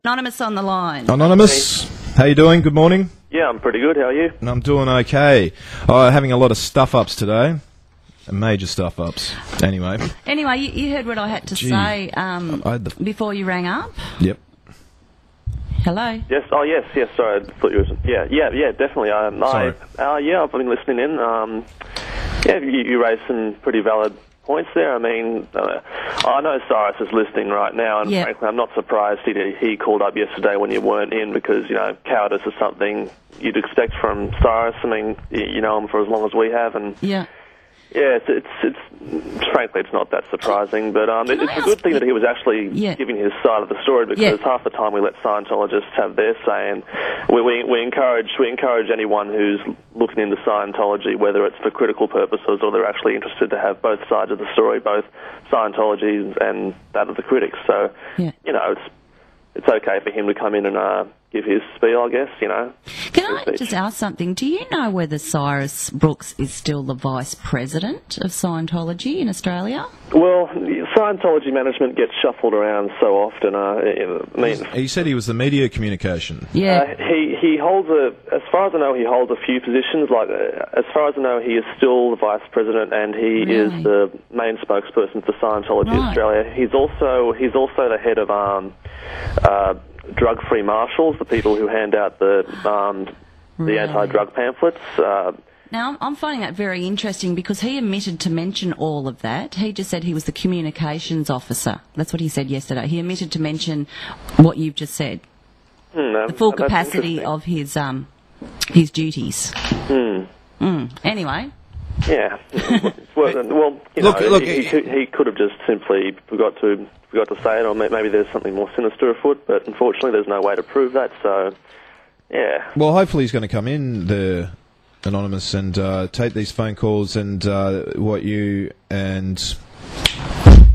Anonymous on the line. Anonymous, how you doing? Good morning. Yeah, I'm pretty good. How are you? I'm doing okay. Having a lot of stuff-ups today. Major stuff-ups. Anyway, you heard what I had to say before you rang up? Yep. Hello? Yes. Oh, yes. Sorry, I thought you were... Yeah, definitely. Sorry. I've been listening in. You raised some pretty valid points there. I mean, I know Cyrus is listening right now, and frankly, I'm not surprised he called up yesterday when you weren't in because, cowardice is something you'd expect from Cyrus. I mean, you know him for as long as we have, and... Yeah, it's frankly, it's not that surprising, but it's a good thing that he was actually giving his side of the story because half the time we let Scientologists have their say, and we encourage anyone who's looking into Scientology, whether it's for critical purposes or they're actually interested, to have both sides of the story, both Scientology and that of the critics. So, it's okay for him to come in and give his spiel, I guess, Can I just ask something? Do you know whether Cyrus Brooks is still the Vice President of Scientology in Australia? Well, Scientology management gets shuffled around so often. He said he was the media communication. Yeah. He holds as far as I know, he holds a few positions. Like, as far as I know, he is still the Vice President, and he is the main spokesperson for Scientology Australia. He's also the head of drug-free marshals, the people who hand out the anti-drug pamphlets. Now, I'm finding that very interesting because he omitted to mention all of that. He just said he was the communications officer. That's what he said yesterday. He omitted to mention what you've just said. The full capacity of his duties. Anyway. Yeah. Well, he could have just simply forgot to say it, or maybe there's something more sinister afoot, but unfortunately there's no way to prove that, so, yeah. Well, hopefully he's going to come in, the Anonymous, and take these phone calls, and what you and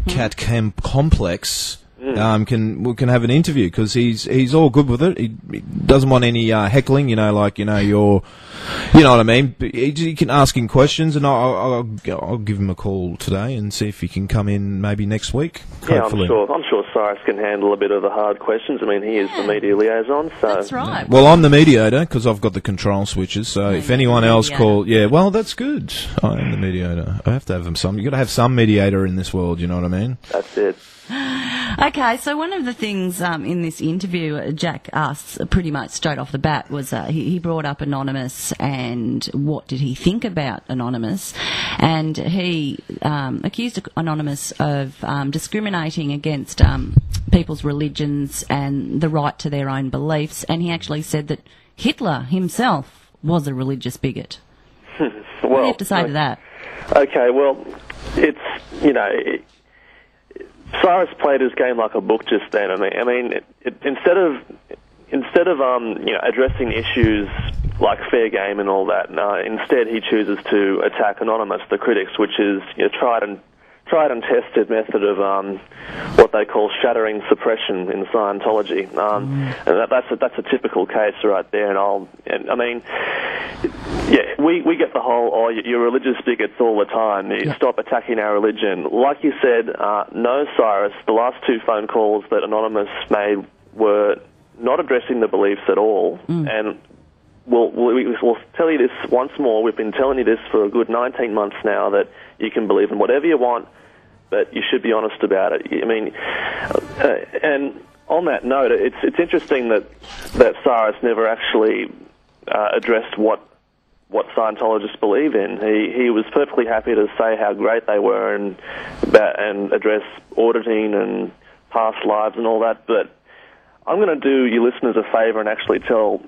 Cat Complex we can have an interview, because he's all good with it. He doesn't want any heckling, you're, you know what I mean. He can ask him questions, and I'll give him a call today and see if he can come in maybe next week. Hopefully. Yeah, I'm sure Cyrus can handle a bit of the hard questions. I mean, he is the media liaison, so... That's right. Well, I'm the mediator, because I've got the control switches, so if anyone else well, that's good. I am the mediator. I have to have some. You've got to have some mediator in this world, you know what I mean? That's it. Okay, so one of the things in this interview Jack asked pretty much straight off the bat was he brought up Anonymous and what did he think about Anonymous, and he accused Anonymous of discriminating against people's religions and the right to their own beliefs, and he actually said that Hitler himself was a religious bigot. What do you have to say to that? Okay, well, it's, Cyrus played his game like a book just then. I mean, instead of addressing issues like fair game and all that, instead he chooses to attack Anonymous, the critics, which is tried and tested method of what they call shattering suppression in Scientology, and that's a typical case right there. We get the whole you're religious bigots all the time. You stop attacking our religion. Like you said, no, Cyrus. The last two phone calls that Anonymous made were not addressing the beliefs at all, and we'll tell you this once more. We've been telling you this for a good 19 months now, that you can believe in whatever you want, but you should be honest about it. I mean, and on that note, it's interesting that Cyrus never actually addressed what Scientologists believe in. He was perfectly happy to say how great they were and address auditing and past lives and all that, but I'm going to do you listeners a favour and actually tell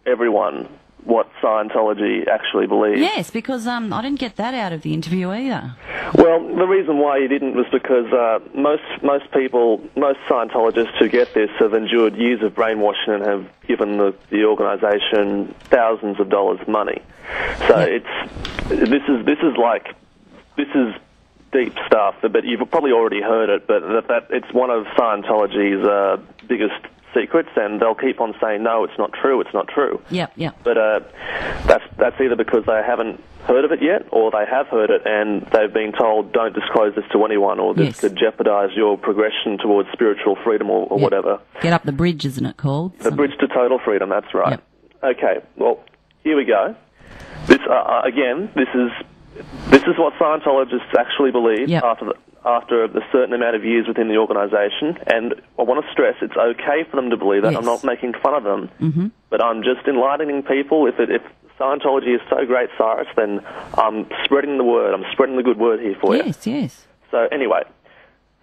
everyone what Scientology actually believes. Yes, because I didn't get that out of the interview either. Well, the reason why you didn't was because most Scientologists who get this have endured years of brainwashing and have given the organisation thousands of dollars money. So this is deep stuff. But you've probably already heard it. But that it's one of Scientology's biggest secrets, and they'll keep on saying, no, it's not true, it's not true. Yep, yep. But that's either because they haven't heard of it yet, or they have heard it and they've been told, don't disclose this to anyone, or this could jeopardise your progression towards spiritual freedom or whatever. Get up the bridge, isn't it called? The bridge to total freedom, that's right. Yep. Okay, well, here we go. This again, this is what Scientologists actually believe after a certain amount of years within the organisation, and I want to stress it's okay for them to believe that. I'm not making fun of them, but I'm just enlightening people. If Scientology is so great, Cyrus, then I'm spreading the word. I'm spreading the good word here for you. Yes, yes. So anyway,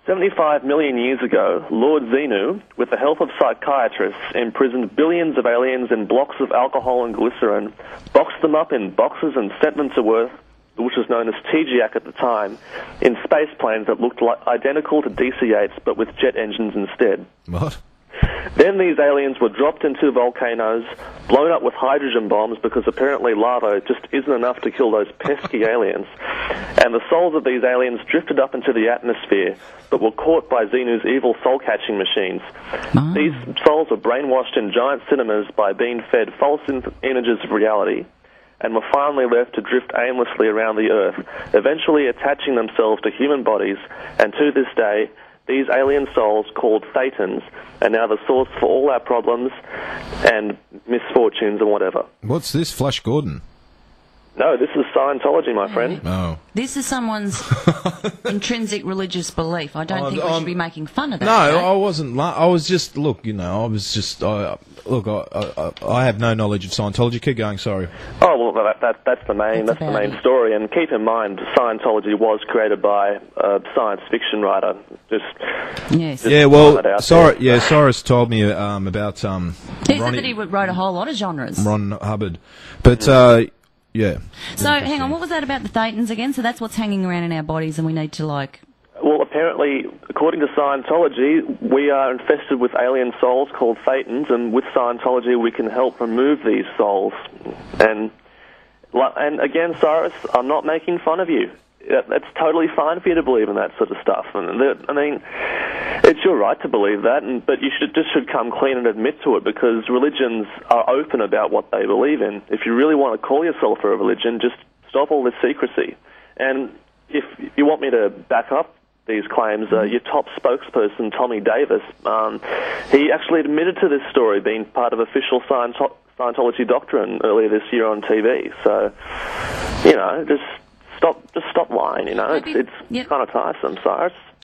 75 million years ago, Lord Xenu, with the help of psychiatrists, imprisoned billions of aliens in blocks of alcohol and glycerin, boxed them up in boxes and sent them to Earth, which was known as TGAC at the time, in space planes that looked identical to DC-8s but with jet engines instead. What? Then these aliens were dropped into volcanoes, blown up with hydrogen bombs because apparently lava just isn't enough to kill those pesky aliens. And the souls of these aliens drifted up into the atmosphere, but were caught by Xenu's evil soul-catching machines. These souls were brainwashed in giant cinemas by being fed false images of reality, and were finally left to drift aimlessly around the Earth, eventually attaching themselves to human bodies, and to this day, these alien souls, called Thetans, are now the source for all our problems and misfortunes and whatever. What's this, Flash Gordon? No, this is Scientology, my friend. Oh. This is someone's intrinsic religious belief. I don't think we should be making fun of that. No, I wasn't. I was just, look, you know, I was just, I have no knowledge of Scientology. Keep going, sorry. Oh, well, that's the main story. And keep in mind, Scientology was created by a science fiction writer. Cyrus told me about He said that he wrote a whole lot of genres. Ron Hubbard. But, yeah. So, hang on, what was that about the Thetans again? So that's what's hanging around in our bodies and we need to, like... Well, apparently, according to Scientology, we are infested with alien souls called Thetans, and with Scientology we can help remove these souls. And again, Cyrus, I'm not making fun of you. It's totally fine for you to believe in that sort of stuff. And I mean, it's your right to believe that, but you should come clean and admit to it, because religions are open about what they believe in. If you really want to call yourself a religion, just stop all this secrecy. And if you want me to back up these claims, your top spokesperson, Tommy Davis, he actually admitted to this story being part of official Scientology doctrine earlier this year on TV. So, you know, just stop lying, you know. It's kind of tiresome, Cyrus.